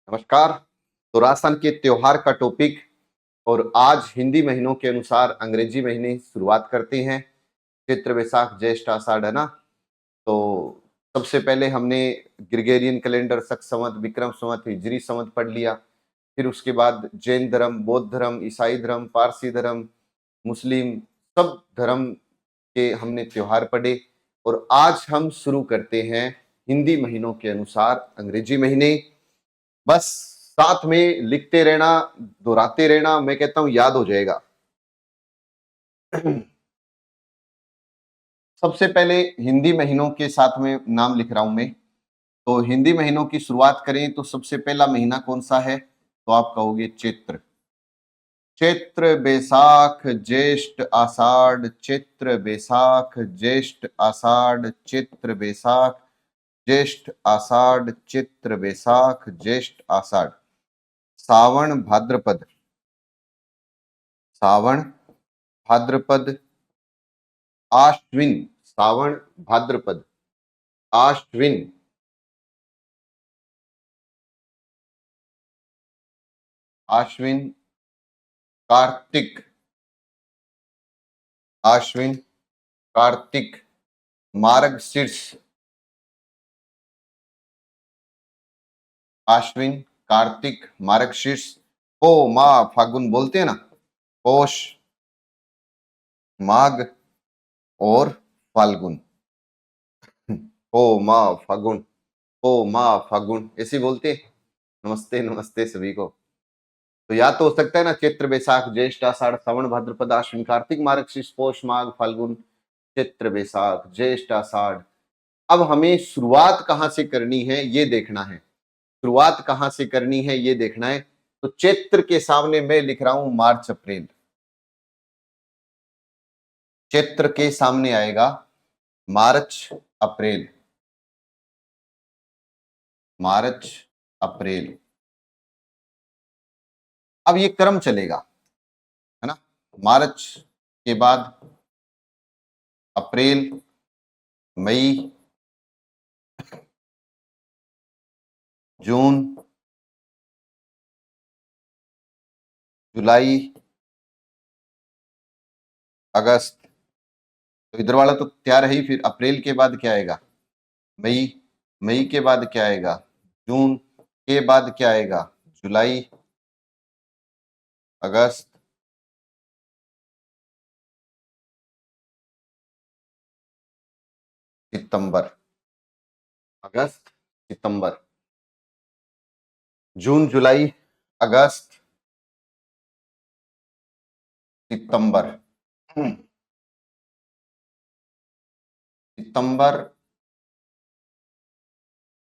नमस्कार। तो राजस्थान के त्योहार का टॉपिक और आज हिंदी महीनों के अनुसार अंग्रेजी महीने शुरुआत करते हैं। चैत्र वैशाख ज्येष्ठ आषाढ़ है ना। तो सबसे पहले हमने ग्रिगोरियन कैलेंडर शक संवत विक्रम संवत हिजरी संवत पढ़ लिया। फिर उसके बाद जैन धर्म, बौद्ध धर्म, ईसाई धर्म, पारसी धर्म, मुस्लिम सब धर्म के हमने त्योहार पढ़े। और आज हम शुरू करते हैं हिंदी महीनों के अनुसार अंग्रेजी महीने। बस साथ में लिखते रहना, दोहराते रहना, मैं कहता हूं याद हो जाएगा। सबसे पहले हिंदी महीनों के साथ में नाम लिख रहा हूं मैं। तो हिंदी महीनों की शुरुआत करें तो सबसे पहला महीना कौन सा है? तो आप कहोगे चैत्र। चैत्र बैसाख ज्येष्ठ आषाढ़, चैत्र बैसाख ज्येष्ठ आषाढ़, चैत्र बैसाख ज्येष्ठ आषाढ़, चैत्र बैसाख ज्येष्ठ आषाढ़। सावन भाद्रपद, सावन भाद्रपद, आश्विन, सावन भाद्रपद, आश्विन, आश्विन, कार्तिक, आश्विन, कार्तिक, मार्गशीर्ष, आश्विन, कार्तिक, मार्गशीर्ष। ओ माह फागुन बोलते हैं ना, पौष, माघ और फाल्गुन। ओ माह फागुन, ओ माह फागुन ऐसे बोलते हैं। नमस्ते नमस्ते सभी को। तो याद तो हो सकता है ना, चैत्र बैसाख ज्येष्ठ आषाढ़ सावन भाद्रपद आश्विन कार्तिक मार्गशीर्ष पौष माघ फाल्गुन। चैत्र बैसाख ज्येष्ठ आषाढ़। अब हमें शुरुआत कहां से करनी है ये देखना है। शुरुआत कहां से करनी है ये देखना है। तो चैत्र के सामने मैं लिख रहा हूं मार्च अप्रैल। चैत्र के सामने आएगा मार्च अप्रैल, मार्च अप्रैल। अब ये क्रम चलेगा, है ना। मार्च के बाद अप्रैल, मई, जून, जुलाई, अगस्त। तो इधर वाला तो तैयार है ही। फिर अप्रैल के बाद क्या आएगा? मई, मई के बाद क्या आएगा? जून के बाद क्या आएगा? जुलाई, अगस्त, सितंबर, अगस्त, सितंबर, जून, जुलाई, अगस्त, सितंबर, सितंबर,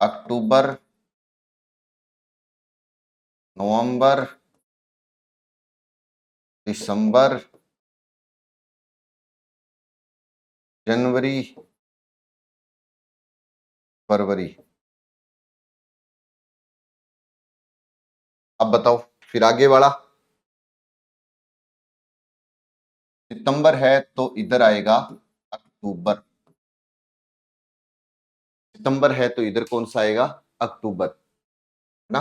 अक्टूबर, नवंबर, दिसंबर, जनवरी, फरवरी। अब बताओ फिर आगे वाला। सितंबर है तो इधर आएगा अक्टूबर। सितंबर है तो इधर कौन सा आएगा? अक्टूबर, है ना।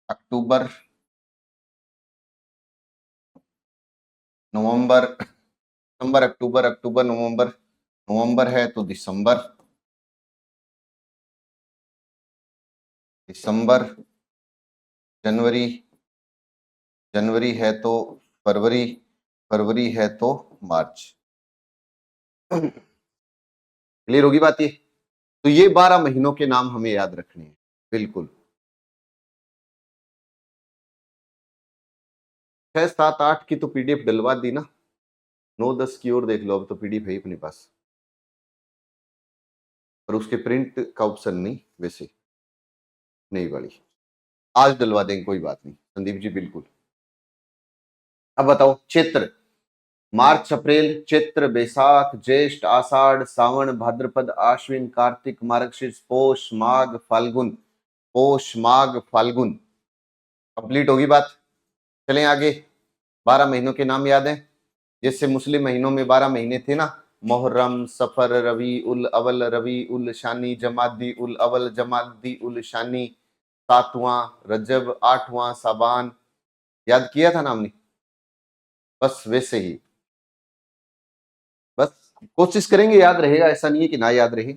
अक्टूबर, नवंबर, सितंबर, अक्टूबर, अक्टूबर, नवंबर, नवंबर है तो दिसंबर, दिसंबर, जनवरी, जनवरी है तो फरवरी, फरवरी है तो मार्च। क्लियर होगी बात ये? तो ये 12 महीनों के नाम हमें याद रखने हैं। बिल्कुल 6 7 8 की तो पीडीएफ डलवा दी ना। 9 10 की और देख लो, अब तो पीडीएफ है ही अपने पास। पर उसके प्रिंट का ऑप्शन नहीं, वैसे नहीं वाली। आज डलवा देंगे, कोई बात नहीं संदीप जी, बिल्कुल। अब बताओ चैत्र, मार्च अप्रैल, चैत्र बैसाख ज्येष्ठ आषाढ़ सावन भाद्रपद आश्विन कार्तिक मार्गशीर्ष पौष माघ फाल्गुन। पौष माघ फाल्गुन कंप्लीट होगी बात। चलें आगे। 12 महीनों के नाम याद हैं? जैसे मुस्लिम महीनों में 12 महीने थे ना, मोहर्रम, सफर, रबी उल अवल, रबी उल शानी, जमादी उल अवल, जमादी उल शानी, 7वां रजब, 8वां साबान, याद किया था ना हमने? बस वैसे ही, बस कोशिश करेंगे याद रहेगा, ऐसा नहीं है कि ना याद रहे।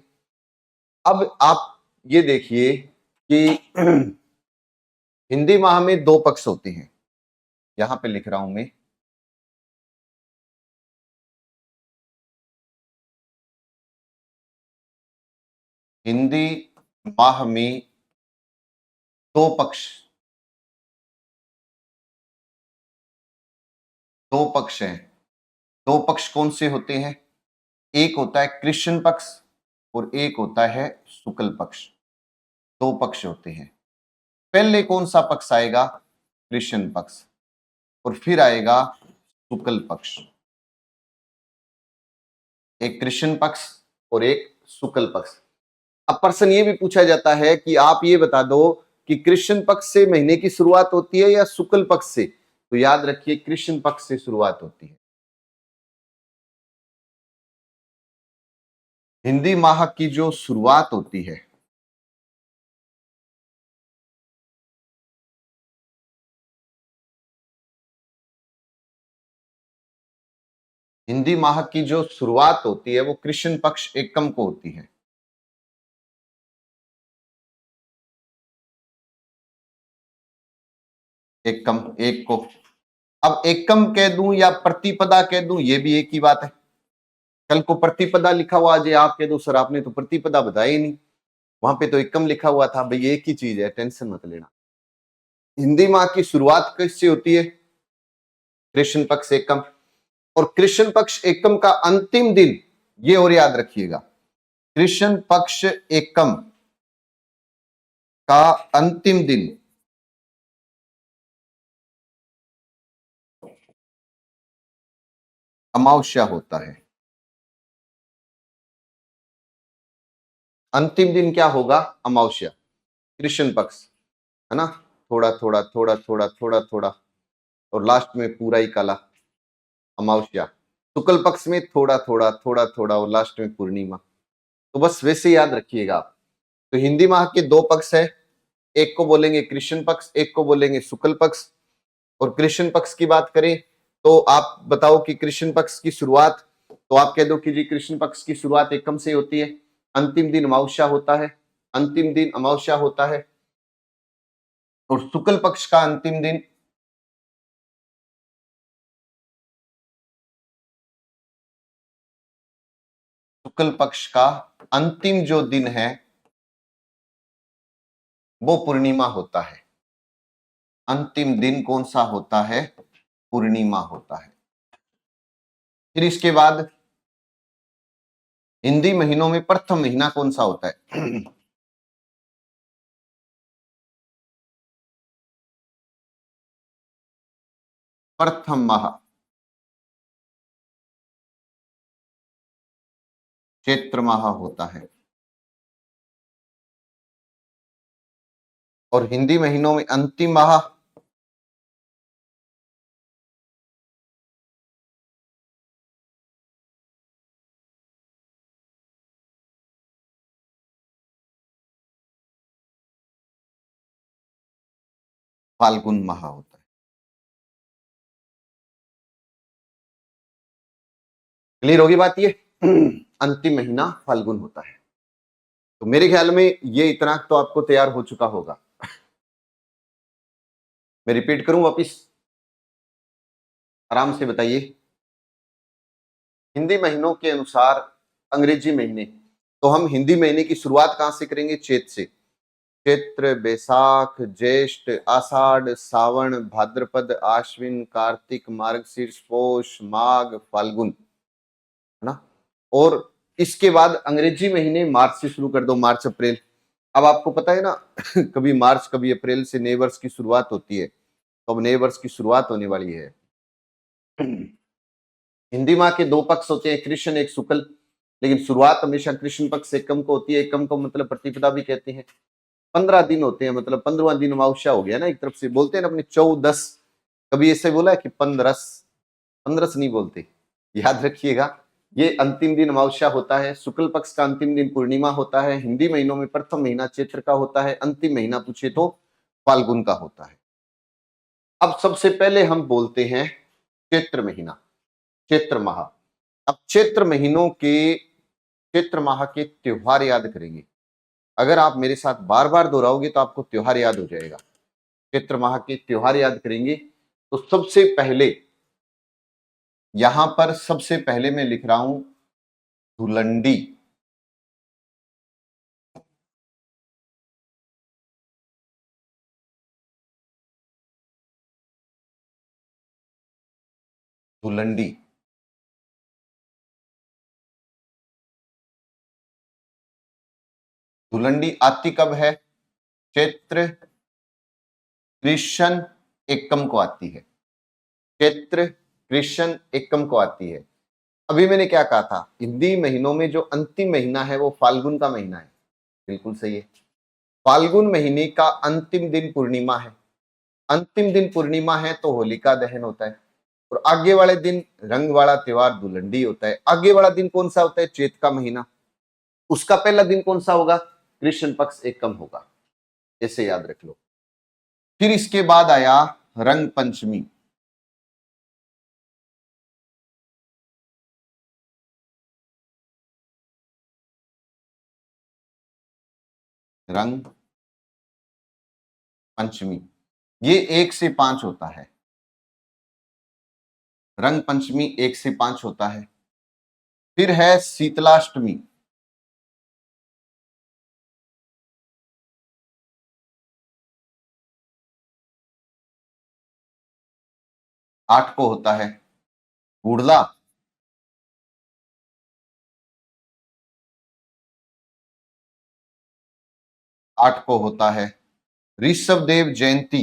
अब आप ये देखिए कि हिंदी माह में 2 पक्ष होते हैं, यहां पे लिख रहा हूं मैं। हिंदी माह में 2 पक्ष, 2 पक्ष हैं। 2 पक्ष कौन से होते हैं? एक होता है कृष्ण पक्ष और एक होता है शुक्ल पक्ष। 2 पक्ष होते हैं। पहले कौन सा पक्ष आएगा? कृष्ण पक्ष, और फिर आएगा शुक्ल पक्ष। एक कृष्ण पक्ष और एक शुक्ल पक्ष। अब प्रश्न ये भी पूछा जाता है कि आप ये बता दो कि कृष्ण पक्ष से महीने की शुरुआत होती है या शुक्ल पक्ष से? तो याद रखिए कृष्ण पक्ष से शुरुआत होती है। हिंदी माह की जो शुरुआत होती है, हिंदी माह की जो शुरुआत होती है वो कृष्ण पक्ष एकम को होती है। एकम, एक को। अब एकम कह दूं या प्रतिपदा कह दूं, ये भी एक ही बात है। कल को प्रतिपदा लिखा हुआ, आज आप कह दो सर आपने तो प्रतिपदा बताया ही नहीं, वहां पे तो एकम लिखा हुआ था। भाई एक ही चीज है, टेंशन मत लेना। हिंदी माह की शुरुआत किससे होती है? कृष्ण पक्ष एकम। और कृष्ण पक्ष एकम का अंतिम दिन, ये और याद रखिएगा, कृष्ण पक्ष एकम का अंतिम दिन अमावस्या होता है। अंतिम दिन क्या होगा? अमावस्या, कृष्ण पक्ष, है ना? थोड़ा थोड़ा थोड़ा थोड़ा थोड़ा थोड़ा, और लास्ट में पूरा ही काला, अमावस्या। शुक्ल पक्ष में थोड़ा थोड़ा थोड़ा थोड़ा, और लास्ट में पूर्णिमा। तो बस वैसे याद रखिएगा आप। तो हिंदी माह के 2 पक्ष है, एक को बोलेंगे कृष्ण पक्ष, एक को बोलेंगे शुक्ल पक्ष। और कृष्ण पक्ष की बात करें तो आप बताओ कि कृष्ण पक्ष की शुरुआत, तो आप कह दो कि जी कृष्ण पक्ष की शुरुआत एकम से होती है, अंतिम दिन अमावस्या होता है, अंतिम दिन अमावस्या होता है। और शुक्ल पक्ष का अंतिम दिन शुक्ल पक्ष का अंतिम जो दिन है वो पूर्णिमा होता है। अंतिम दिन कौन सा होता है? पूर्णिमा होता है। फिर इसके बाद हिंदी महीनों में प्रथम महीना कौन सा होता है? प्रथम माह चैत्र माह होता है। और हिंदी महीनों में अंतिम माह फाल्गुन माह होता है। क्लियर होगी बात ये? अंतिम महीना फाल्गुन होता है। तो मेरे ख्याल में ये इतना तो आपको तैयार हो चुका होगा। मैं रिपीट करूं वापिस, आराम से बताइए। हिंदी महीनों के अनुसार अंग्रेजी महीने, तो हम हिंदी महीने की शुरुआत कहां से करेंगे? चैत से। चैत्र, बैसाख, ज्येष्ठ, आषाढ़, सावन, भाद्रपद, आश्विन, कार्तिक, मार्गशीर्ष, पौष, माघ, फाल्गुन, है ना? और इसके बाद अंग्रेजी महीने मार्च से शुरू कर दो, मार्च अप्रैल। अब आपको पता है ना कभी मार्च कभी अप्रैल से नए वर्ष की शुरुआत होती है, तो अब नए वर्ष की शुरुआत होने वाली है। हिंदी माह के 2 पक्ष होते हैं, कृष्ण एक शुक्ल, लेकिन शुरुआत हमेशा कृष्ण पक्ष एकम को होती है। एकम को मतलब प्रतिपदा भी कहते हैं। 15 दिन होते हैं, मतलब 15वां दिन अमावस्या हो गया ना, एक तरफ से बोलते हैं ना अपने 14, कभी ऐसे बोला है कि 15, 15 नहीं बोलते, याद रखिएगा ये अंतिम दिन अमावस्या होता है, शुक्ल पक्ष का अंतिम दिन पूर्णिमा होता है। हिंदी महीनों में प्रथम महीना चैत्र का होता है, अंतिम महीना पूछे तो फाल्गुन का होता है। अब सबसे पहले हम बोलते हैं चैत्र महीना, चैत्र माह। अब चैत्र माह के त्योहार याद करेंगे। अगर आप मेरे साथ बार बार दोहराओगे तो आपको त्योहार याद हो जाएगा। चैत्र माह के त्योहार याद करेंगे तो सबसे पहले यहां पर सबसे पहले मैं लिख रहा हूं धुलंडी। धुलंडी धुलंडी आती कब है? चैत्र कृष्ण एकम को आती है। चैत्र कृष्ण एकम को आती है। अभी मैंने क्या कहा था, हिंदी महीनों में जो अंतिम महीना है वो फाल्गुन का महीना है। बिल्कुल सही है। फाल्गुन महीने का अंतिम दिन पूर्णिमा है। अंतिम दिन पूर्णिमा है तो होलिका दहन होता है। और आगे वाले दिन रंग वाला त्योहार धुलंडी होता है। आगे वाला दिन कौन सा होता है? चैत का महीना। उसका पहला दिन कौन सा होगा? कृष्ण पक्ष एकम होगा। ऐसे याद रख लो। फिर इसके बाद आया रंग पंचमी। रंग पंचमी ये 1 से 5 होता है। रंग पंचमी 1 से 5 होता है। फिर है शीतलाष्टमी। 8 को होता है। गुड़ला 8 को होता है। ऋषभ देव जयंती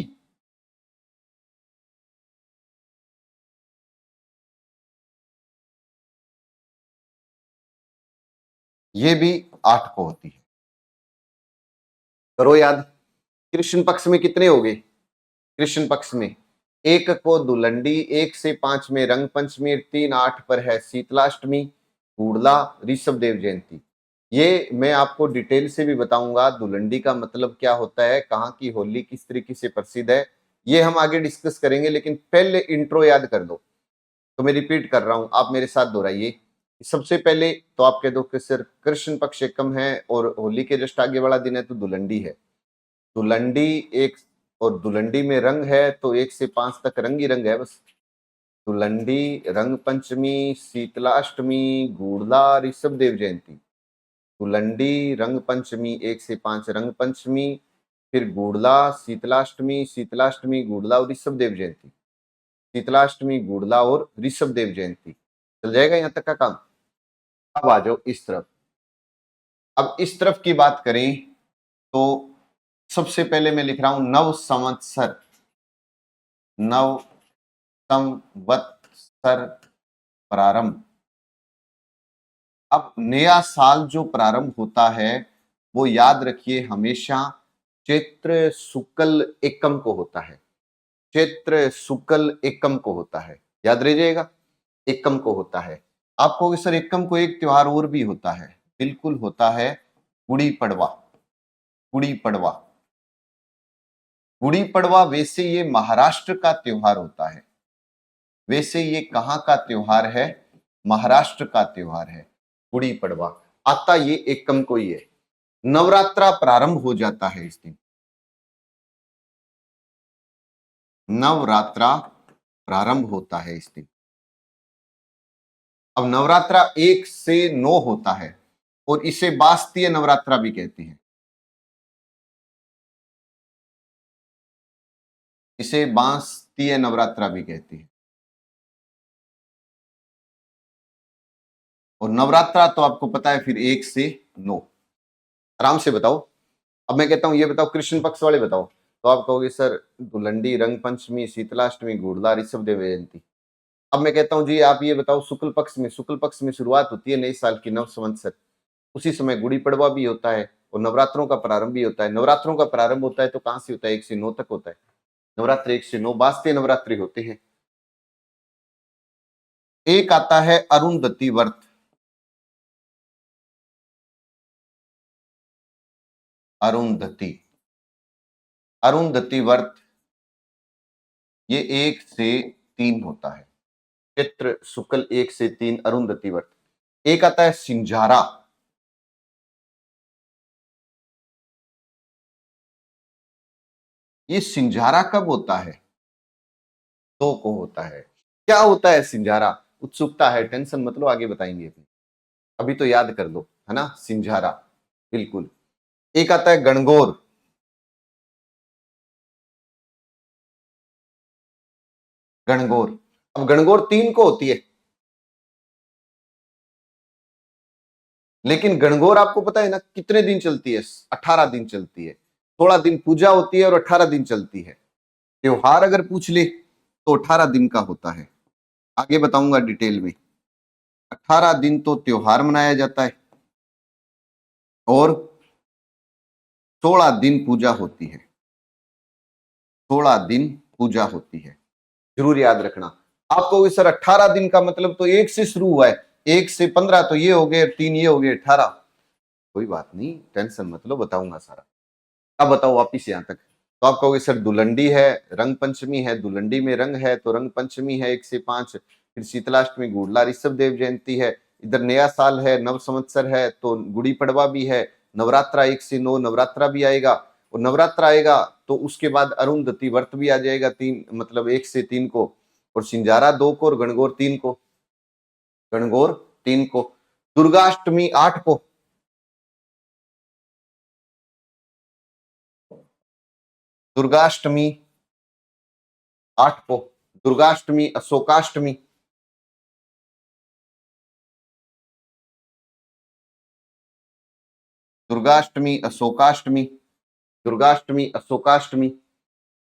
ये भी 8 को होती है। करो याद। कृष्ण पक्ष में कितने हो गए? कृष्ण पक्ष में 1 को धुलंडी, 1 से 5 में रंग पंचमी, 3 8 पर है शीतलाष्टमी, गुड़ला, ऋषभ देव जयंती। ये मैं आपको डिटेल से भी बताऊंगा धुलंडी का मतलब क्या होता है, कहाँ की होली किस तरीके से प्रसिद्ध है, ये हम आगे डिस्कस करेंगे। लेकिन पहले इंट्रो याद कर दो। तो मैं रिपीट कर रहा हूं, आप मेरे साथ दोहराइए। सबसे पहले तो आप कह दो कि सर कृष्ण पक्ष एकम है और होली के जस्ट आगे वाला दिन है तो धुलंडी है। धुलंडी एक, और धुलंडी में रंग है तो 1 से 5 तक रंग ही रंग है बस। धुलंडी, रंग पंचमी, शीतलाष्टमी, गुड़ला, ऋषभ देव जयंती। धुलंडी, रंग पंचमी, 1 से 5 रंग पंचमी, फिर गुड़ला, शीतलाष्टमी, शीतलाष्टमी, गुड़ला और ऋषभ देव जयंती। शीतलाष्टमी, गुड़ला और ऋषभ देव जयंती। चल जाएगा यहाँ तक का काम। अब आ जाओ इस तरफ। अब इस तरफ की बात करें तो सबसे पहले मैं लिख रहा हूं नव संवत्सर। नव संवत्सर प्रारंभ। अब नया साल जो प्रारंभ होता है वो याद रखिए हमेशा चैत्र शुक्ल एकम को होता है। चैत्र शुक्ल एकम को होता है, याद रह जाएगा। एकम को होता है। आपको सर एकम को एक त्योहार और भी होता है, बिल्कुल होता है, गुड़ी पड़वा। गुड़ी पड़वा, गुड़ी पड़वा वैसे ये महाराष्ट्र का त्योहार होता है। वैसे ये कहां का त्योहार है? महाराष्ट्र का त्योहार है गुड़ी पड़वा। आता ये एकम को ही है। नवरात्रा प्रारंभ हो जाता है इस दिन। नवरात्रा प्रारंभ होता है इस दिन। अब नवरात्रा 1 से 9 होता है और इसे बास्तीय नवरात्रा भी कहते हैं। इसे बास्तीय नवरात्रा भी कहते हैं। और नवरात्रा तो आपको पता है फिर 1 से 9। आराम से बताओ। अब मैं कहता हूं ये बताओ कृष्ण पक्ष वाले बताओ, तो आप कहोगे सर धुलंडी, रंग पंचमी, शीतलाष्टमी, गुड़ला, ऋषभ देव जयंती। अब मैं कहता हूं जी आप ये बताओ शुक्ल पक्ष में। शुक्ल पक्ष में शुरुआत होती है नए साल की, नव संवत्सर। उसी समय गुड़ी पड़वा भी होता है और नवरात्रों का प्रारंभ भी होता है। नवरात्रों का प्रारंभ होता है तो कहां से होता है? 1 से 9 तक होता है। नवरात्र 1 से 9 बास्ते नवरात्रि होते हैं। एक आता है अरुंधति व्रत। अरुंधति, अरुंधति व्रत ये 1 से 3 होता है। चित्र शुक्ल 1 से 3 अरुंधति व्रत। एक आता है सिंझारा, ये सिंझारा कब होता है? 2 को होता है। क्या होता है सिंझारा? उत्सुकता है, टेंशन मत लो, आगे बताएंगे। अभी तो याद कर लो, है ना, सिंझारा, बिल्कुल। एक आता है गणगौर, गणगौर। अब गणगौर 3 को होती है, लेकिन गणगौर आपको पता है ना कितने दिन चलती है? 18 दिन चलती है। 16 दिन पूजा होती है और 18 दिन चलती है। त्योहार अगर पूछ ले तो 18 दिन का होता है। आगे बताऊंगा डिटेल में। 18 दिन तो त्योहार मनाया जाता है और 16 दिन पूजा होती है। 16 दिन पूजा होती है, जरूर याद रखना। आपको सर 18 दिन का मतलब तो 1 से शुरू हुआ है, 1 से 15 तो ये हो गए, 3 ये हो गए, 18। कोई बात नहीं, टेंशन मत लो, बताऊंगा सारा। अब बताओ वापिस यहां तक। तो आप कहोगे सर दुलंडी है, रंग पंचमी है, दुलंडी में रंग है तो रंग पंचमी है 1 से 5, फिर शीतलाष्टमी, गुड़ला ऋषभ देव जयंती है, इधर नया साल है, नव संवत्सर है तो गुड़ी पड़वा भी है, नवरात्रा 1 से 9 नवरात्रा भी आएगा, और नवरात्रा आएगा तो उसके बाद अरुंधति व्रत भी आ जाएगा 3 मतलब 1 से 3 को, और सिंजारा 2 को और गणगौर 3 को, गणगौर 3 को, दुर्गाष्टमी 8 को, दुर्गाष्टमी 8 को, दुर्गाष्टमी, अशोकाष्टमी, दुर्गाष्टमी, अशोकाष्टमी, दुर्गाष्टमी, अशोकाष्टमी,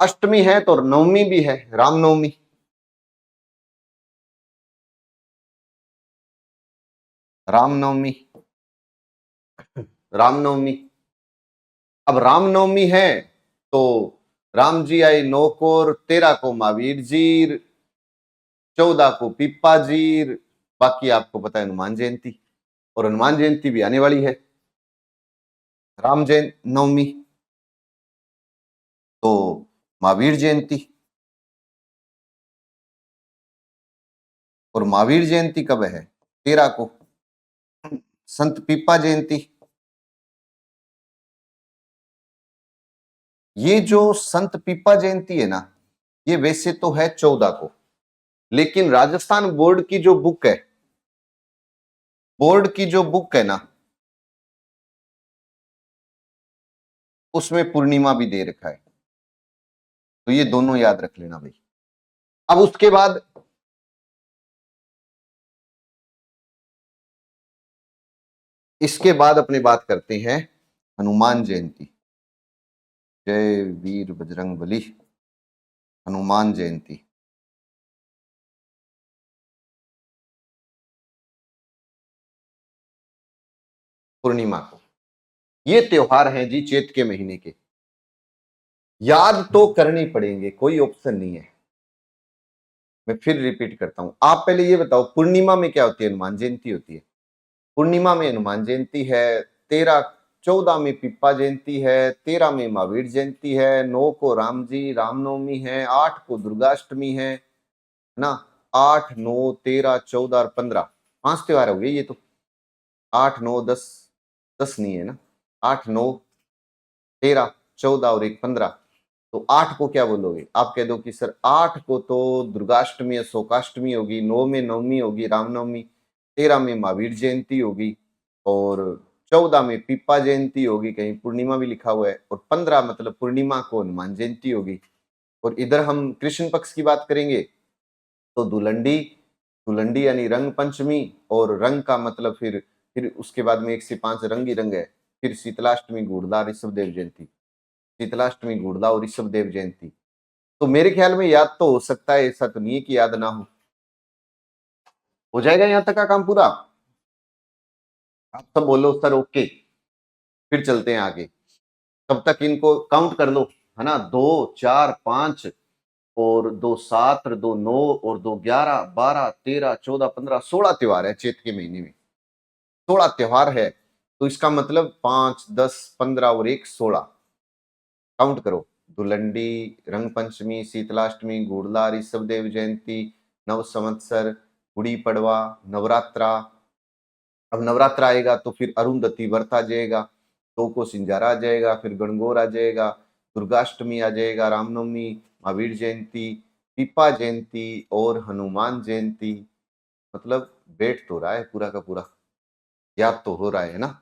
अष्टमी है तो नवमी भी है, रामनवमी, रामनवमी, रामनवमी। अब रामनवमी है तो राम जी आए 9 को और 13 को महावीर जी, 14 को पिप्पा जी, बाकी आपको पता है हनुमान जयंती, और हनुमान जयंती भी आने वाली है, राम जयंती नवमी तो महावीर जयंती, और महावीर जयंती कब है? 13 को। संत पिप्पा जयंती, ये जो संत पिप्पा जयंती है ना, ये वैसे तो है 14 को, लेकिन राजस्थान बोर्ड की जो बुक है, बोर्ड की जो बुक है ना, उसमें पूर्णिमा भी दे रखा है, तो ये दोनों याद रख लेना भाई। अब उसके बाद इसके बाद अपनी बात करते हैं हनुमान जयंती। जय वीर बजरंग बली। हनुमान जयंती, पूर्णिमा को, ये त्योहार हैं जी चैत के महीने के, याद तो करने पड़ेंगे, कोई ऑप्शन नहीं है। मैं फिर रिपीट करता हूं, आप पहले ये बताओ पूर्णिमा में क्या होती है? हनुमान जयंती होती है। पूर्णिमा में हनुमान जयंती है, 13 14 में पिप्पा जयंती है, 13 में महावीर जयंती है, 9 को राम जी रामनवमी है, 8 को दुर्गाष्टमी है ना, 8 9 13 14 और 15, 5 त्योहार हो गए ये तो। 8 9 10, 10 नहीं है ना, 8 9 13 14 और एक 15, तो 8 को क्या बोलोगे? आप कह दो कि सर 8 को तो दुर्गाष्टमी या शोकाष्टमी होगी, 9 में नवमी होगी रामनवमी, 13 में महावीर जयंती होगी, और 14 में पिप्पा जयंती होगी, कहीं पूर्णिमा भी लिखा हुआ है, और 15 मतलब पूर्णिमा को हनुमान जयंती होगी। और इधर हम कृष्ण पक्ष की बात करेंगे तो दुलंडी, दुलंडी यानी रंग पंचमी, और रंग का मतलब फिर उसके बाद में 1 से 5 रंग ही रंग है, फिर शीतलाष्टमी, गुड़ला, ऋषभ देव जयंती, शीतलाष्टमी, गुड़ला और ऋषभ देव जयंती। तो मेरे ख्याल में याद तो हो सकता है, ऐसा तो नहीं है कि याद ना हो जाएगा यहां तक का काम पूरा। आप सब बोलो सर ओके, फिर चलते हैं आगे। तब तक इनको काउंट कर लो, है ना, 2 4 5 और 2 7 और 2 9 और 2 11 12 13 14 15 16 त्योहार है चैत के महीने में, 16 त्योहार है। तो इसका मतलब 5, 10, 15 और 1 16 काउंट करो। धुलंडी, रंग पंचमी, शीतलाष्टमी, गुड़ला, ऋषभदेव जयंती, नव संवत्सर, गुड़ी पड़वा, नवरात्रा। अब नवरात्र आएगा तो फिर अरुंधति व्रत आ जाएगा, तो को सिंजारा आ जाएगा, फिर गणगौर आ जाएगा, दुर्गाष्टमी आ जाएगा, रामनवमी, महावीर जयंती, पीपा जयंती और हनुमान जयंती। मतलब वेट तो रहा है पूरा का पूरा, याद तो हो रहा है ना।